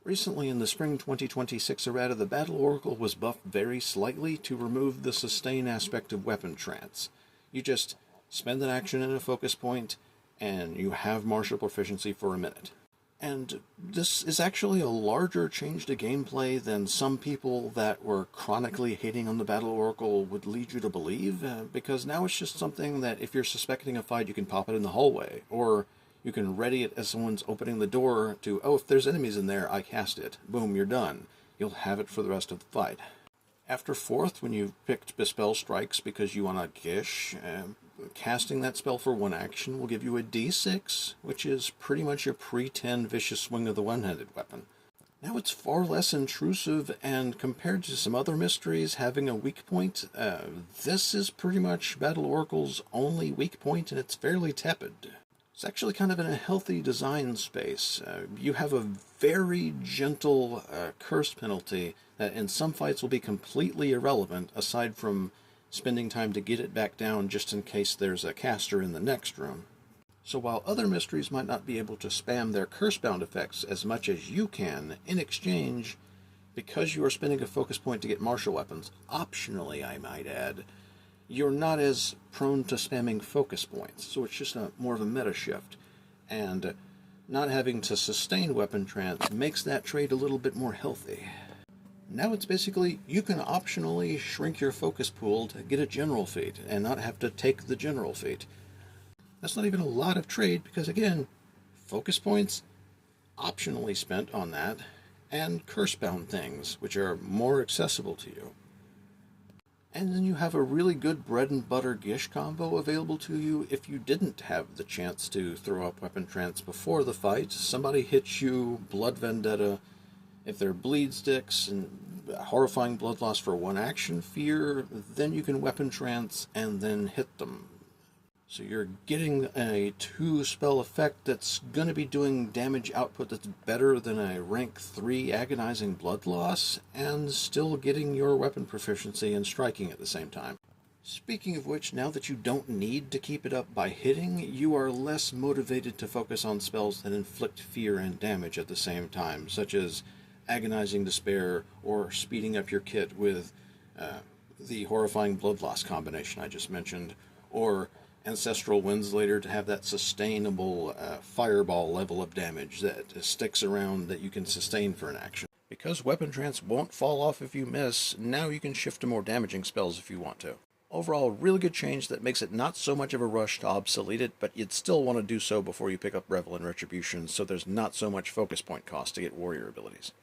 Recently in the spring 2026 errata, the Battle Oracle was buffed very slightly to remove the sustain aspect of weapon trance. You just spend an action in a focus point, and you have martial proficiency for a minute. And this is actually a larger change to gameplay than some people that were chronically hating on the Battle Oracle would lead you to believe, because now it's just something that if you're suspecting a fight, you can pop it in the hallway, or you can ready it as someone's opening the door to, oh, if there's enemies in there, I cast it. Boom, you're done. You'll have it for the rest of the fight. After 4th, when you've picked Bespell Strikes because you want to Gish, casting that spell for one action will give you a d6, which is pretty much a pre-10 Vicious Swing of the one-handed weapon. Now it's far less intrusive, and compared to some other mysteries having a weak point, this is pretty much Battle Oracle's only weak point, and it's fairly tepid. It's actually kind of in a healthy design space. You have a very gentle curse penalty that in some fights will be completely irrelevant, aside from spending time to get it back down just in case there's a caster in the next room. So while other mysteries might not be able to spam their curse-bound effects as much as you can, in exchange, because you are spending a focus point to get martial weapons, optionally I might add, you're not as prone to spamming focus points, so it's just more of a meta shift. And not having to sustain weapon trance makes that trade a little bit more healthy. Now it's basically, you can optionally shrink your focus pool to get a general feat, and not have to take the general feat. That's not even a lot of trade, because again, focus points, optionally spent on that, and curse-bound things, which are more accessible to you. And then you have a really good bread and butter Gish combo available to you if you didn't have the chance to throw up weapon trance before the fight. Somebody hits you, Blood Vendetta. If they're bleed sticks and horrifying blood loss for one action fear, then you can weapon trance and then hit them. So you're getting a 2-spell effect that's going to be doing damage output that's better than a rank 3 agonizing blood loss, and still getting your weapon proficiency and striking at the same time. Speaking of which, now that you don't need to keep it up by hitting, you are less motivated to focus on spells that inflict fear and damage at the same time, such as Agonizing Despair, or speeding up your kit with the Horrifying Blood Loss combination I just mentioned, or Ancestral Winds later to have that sustainable fireball level of damage that sticks around that you can sustain for an action. Because weapon trance won't fall off if you miss, now you can shift to more damaging spells if you want to. Overall, really good change that makes it not so much of a rush to obsolete it, but you'd still want to do so before you pick up Revel and Retribution, so there's not so much focus point cost to get warrior abilities.